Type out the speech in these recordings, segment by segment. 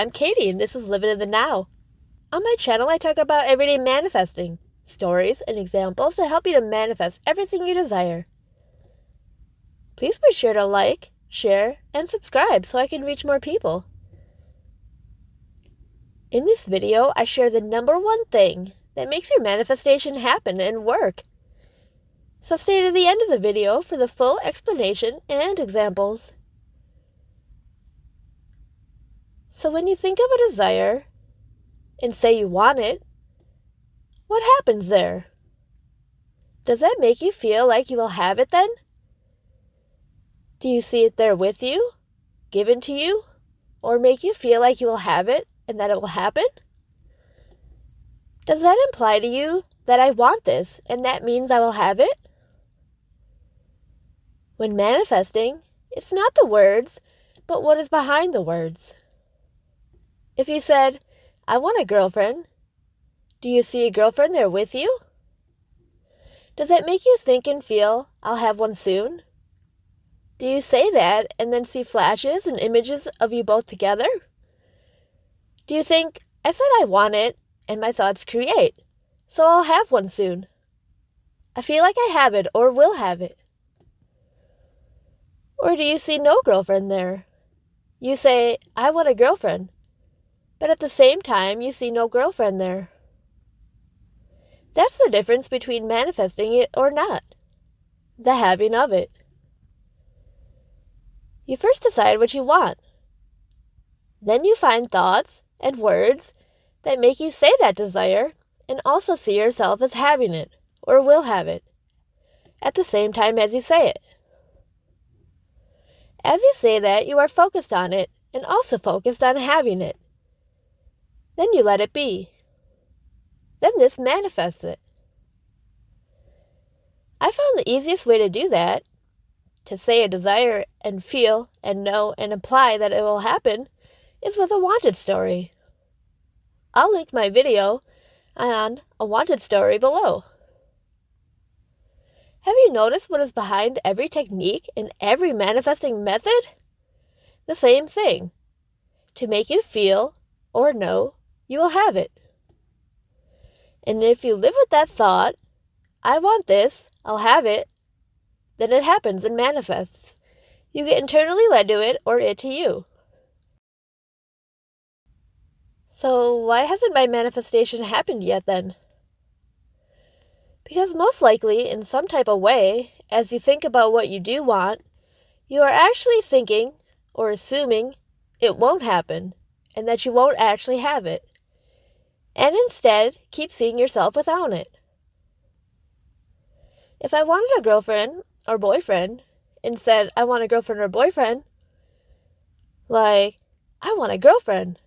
I'm Katie, and this is Living in the Now. On my channel, I talk about everyday manifesting, stories and examples to help you to manifest everything you desire. Please be sure to like, share, and subscribe so I can reach more people. In this video, I share the number one thing that makes your manifestation happen and work. So stay to the end of the video for the full explanation and examples. So when you think of a desire and say you want it, what happens there? Does that make you feel like you will have it then? Do you see it there with you, given to you, or make you feel like you will have it and that it will happen? Does that imply to you that I want this and that means I will have it? When manifesting, it's not the words, but what is behind the words. If you said, I want a girlfriend, do you see a girlfriend there with you? Does that make you think and feel, I'll have one soon? Do you say that and then see flashes and images of you both together? Do you think, I said I want it, and my thoughts create, so I'll have one soon? I feel like I have it or will have it. Or do you see no girlfriend there? You say, I want a girlfriend, but at the same time you see no girlfriend there. That's the difference between manifesting it or not, the having of it. You first decide what you want. Then you find thoughts and words that make you say that desire and also see yourself as having it or will have it at the same time as you say it. As you say that, you are focused on it and also focused on having it. Then you let it be. Then this manifests it. I found the easiest way to do that, to say a desire and feel and know and imply that it will happen, is with a wanted story. I'll link my video on a wanted story below. Have you noticed what is behind every technique and every manifesting method? The same thing. To make you feel or know you will have it. And if you live with that thought, I want this, I'll have it, then it happens and manifests. You get internally led to it or it to you. So why hasn't my manifestation happened yet then? Because most likely, in some type of way, as you think about what you do want, you are actually thinking or assuming it won't happen and that you won't actually have it, and instead keep seeing yourself without it. If I wanted a girlfriend or boyfriend and said I want a girlfriend or boyfriend, like, I want a girlfriend,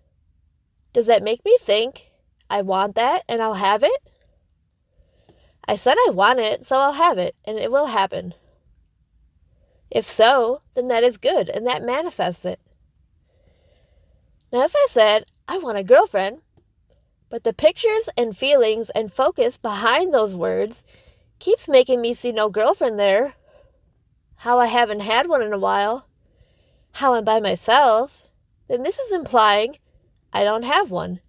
does that make me think I want that and I'll have it? I said I want it, so I'll have it, and it will happen. If so, then that is good, and that manifests it. Now, if I said, I want a girlfriend, but the pictures and feelings and focus behind those words keeps making me see no girlfriend there, how I haven't had one in a while, how I'm by myself, then this is implying I don't have one,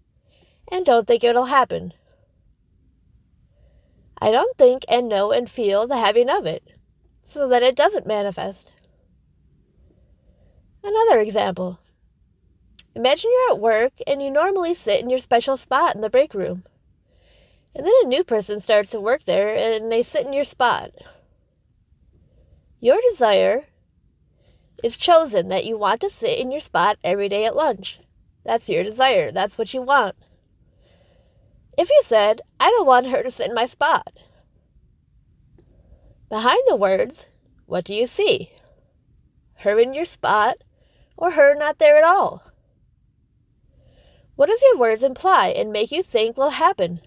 and don't think it'll happen. I don't think and know and feel the having of it, so that it doesn't manifest. Another example. Imagine you're at work and you normally sit in your special spot in the break room. And then a new person starts to work there and they sit in your spot. Your desire is chosen that you want to sit in your spot every day at lunch. That's your desire. That's what you want. If you said, I don't want her to sit in my spot. Behind the words, what do you see? Her in your spot or her not there at all? What does your words imply and make you think will happen?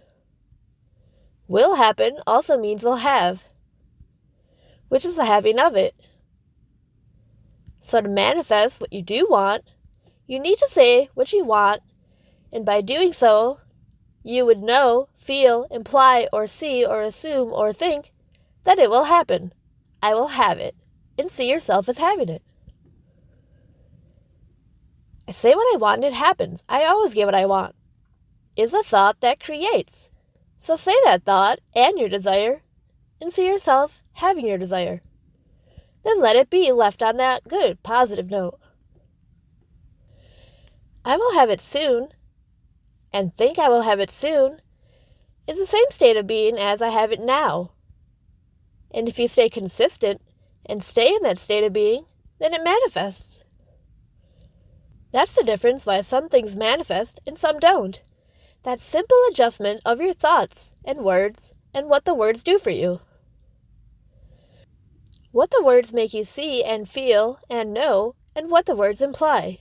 Will happen also means will have, which is the having of it. So to manifest what you do want, you need to say what you want, and by doing so, you would know, feel, imply, or see, or assume, or think that it will happen. I will have it, and see yourself as having it. I say what I want and it happens. I always get what I want. Is a thought that creates. So say that thought and your desire and see yourself having your desire. Then let it be left on that good, positive note. I will have it soon and think I will have it soon is the same state of being as I have it now. And if you stay consistent and stay in that state of being, then it manifests. That's the difference why some things manifest and some don't. That simple adjustment of your thoughts and words and what the words do for you. What the words make you see and feel and know and what the words imply.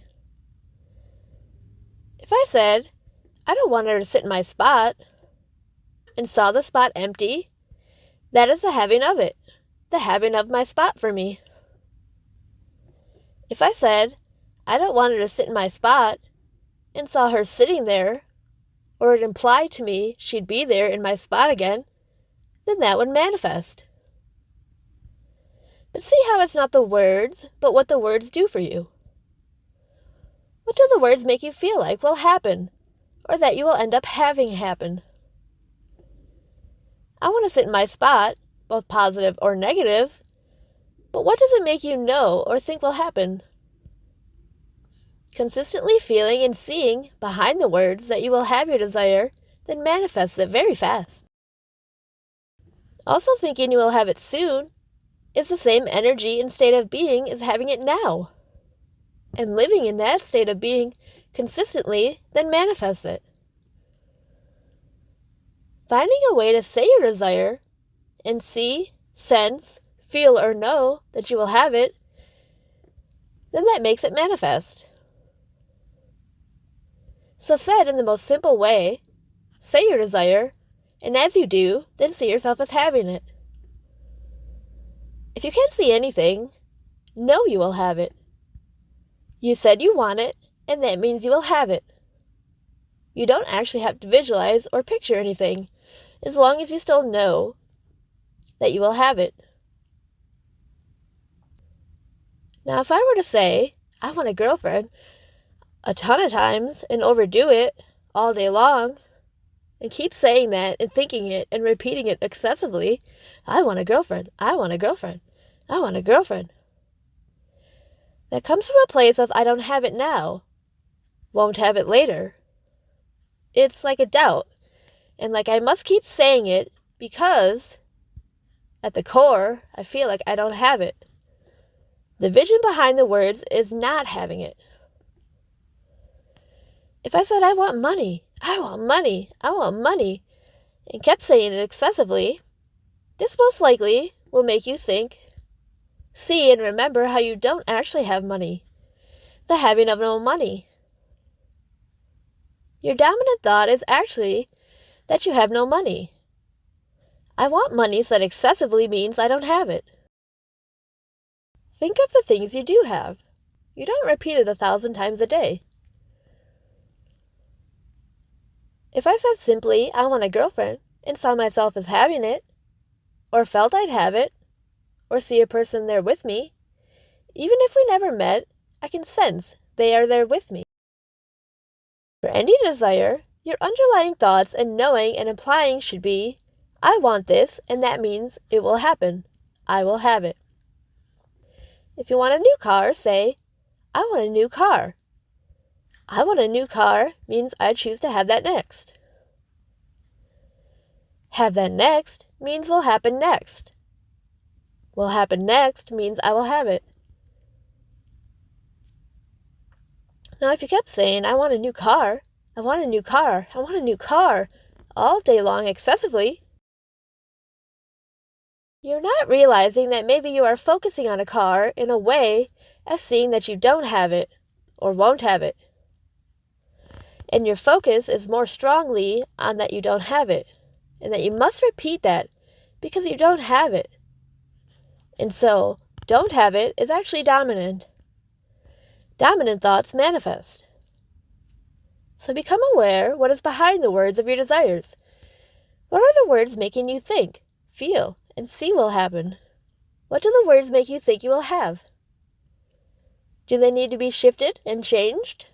If I said, I don't want her to sit in my spot, and saw the spot empty, that is the having of it, the having of my spot for me. If I said, I don't want her to sit in my spot, and saw her sitting there, or it implied to me she'd be there in my spot again, then that would manifest. But see how it's not the words, but what the words do for you. What do the words make you feel like will happen, or that you will end up having happen? I want to sit in my spot, both positive or negative, but what does it make you know or think will happen? Consistently feeling and seeing behind the words that you will have your desire, then manifests it very fast. Also thinking you will have it soon is the same energy and state of being as having it now. And living in that state of being consistently then manifests it. Finding a way to say your desire and see, sense, feel, or know that you will have it, then that makes it manifest. So said in the most simple way, say your desire, and as you do, then see yourself as having it. If you can't see anything, know you will have it. You said you want it, and that means you will have it. You don't actually have to visualize or picture anything, as long as you still know that you will have it. Now, if I were to say, I want a girlfriend a ton of times and overdo it all day long, and keep saying that and thinking it and repeating it excessively, I want a girlfriend, I want a girlfriend, I want a girlfriend. That comes from a place of I don't have it now, won't have it later. It's like a doubt, and like I must keep saying it because at the core, I feel like I don't have it. The vision behind the words is not having it. If I said I want money, I want money, I want money, and kept saying it excessively, this most likely will make you think, see, and remember how you don't actually have money, the having of no money. Your dominant thought is actually that you have no money. I want money said excessively means I don't have it. Think of the things you do have. You don't repeat it 1,000 times a day. If I said simply, I want a girlfriend, and saw myself as having it, or felt I'd have it, or see a person there with me, even if we never met, I can sense they are there with me. For any desire, your underlying thoughts and knowing and implying should be, I want this, and that means it will happen. I will have it. If you want a new car, say, I want a new car. I want a new car means I choose to have that next. Have that next means will happen next. Will happen next means I will have it. Now, if you kept saying, I want a new car, I want a new car, I want a new car, all day long excessively, you're not realizing that maybe you are focusing on a car in a way as seeing that you don't have it or won't have it. And your focus is more strongly on that you don't have it, and that you must repeat that because you don't have it. And so, don't have it is actually dominant. Dominant thoughts manifest. So become aware what is behind the words of your desires. What are the words making you think, feel, and see will happen? What do the words make you think you will have? Do they need to be shifted and changed?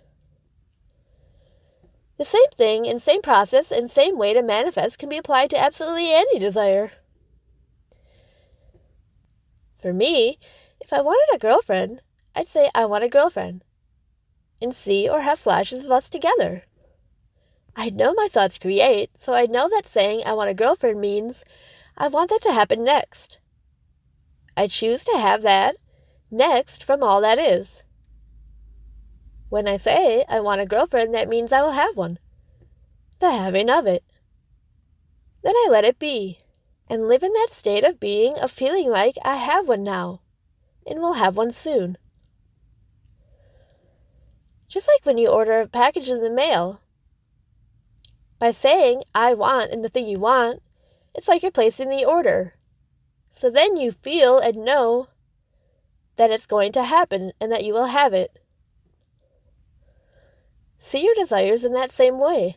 The same thing and same process and same way to manifest can be applied to absolutely any desire. For me, if I wanted a girlfriend, I'd say I want a girlfriend and see or have flashes of us together. I know my thoughts create, so I know that saying I want a girlfriend means I want that to happen next. I choose to have that next from all that is. When I say I want a girlfriend, that means I will have one. The having of it. Then I let it be, and live in that state of being, of feeling like I have one now, and will have one soon. Just like when you order a package in the mail. By saying I want and the thing you want, it's like you're placing the order. So then you feel and know that it's going to happen and that you will have it. See your desires in that same way.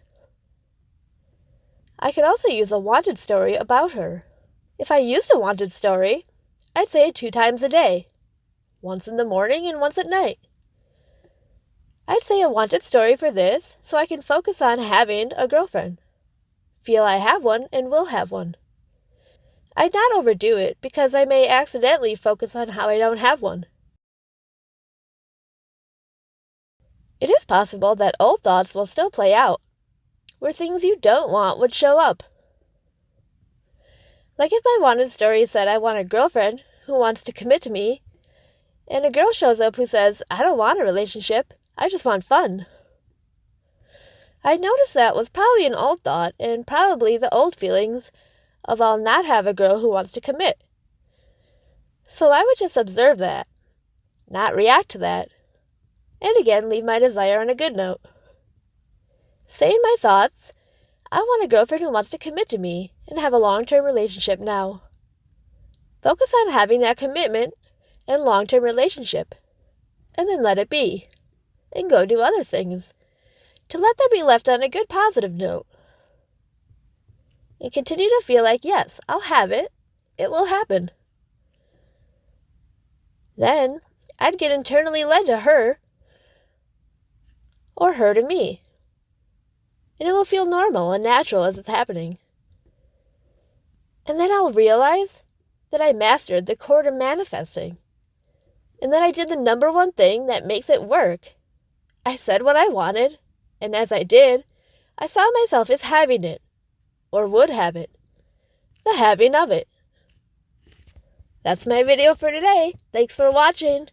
I could also use a wanted story about her. If I used a wanted story, I'd say it 2 times a day, once in the morning and once at night. I'd say a wanted story for this so I can focus on having a girlfriend. Feel I have one and will have one. I'd not overdo it because I may accidentally focus on how I don't have one. It is possible that old thoughts will still play out, where things you don't want would show up. Like if my wanted story said I want a girlfriend who wants to commit to me, and a girl shows up who says, I don't want a relationship, I just want fun. I noticed that was probably an old thought and probably the old feelings of I'll not have a girl who wants to commit. So I would just observe that, not react to that, and again leave my desire on a good note. Say in my thoughts, I want a girlfriend who wants to commit to me and have a long-term relationship now. Focus on having that commitment and long-term relationship, and then let it be, and go do other things, to let that be left on a good positive note. And continue to feel like, yes, I'll have it. It will happen. Then I'd get internally led to her or her to me. And it will feel normal and natural as it's happening. And then I'll realize that I mastered the core to manifesting. And that I did the number one thing that makes it work. I said what I wanted, and as I did, I saw myself as having it, or would have it, the having of it. That's my video for today. Thanks for watching.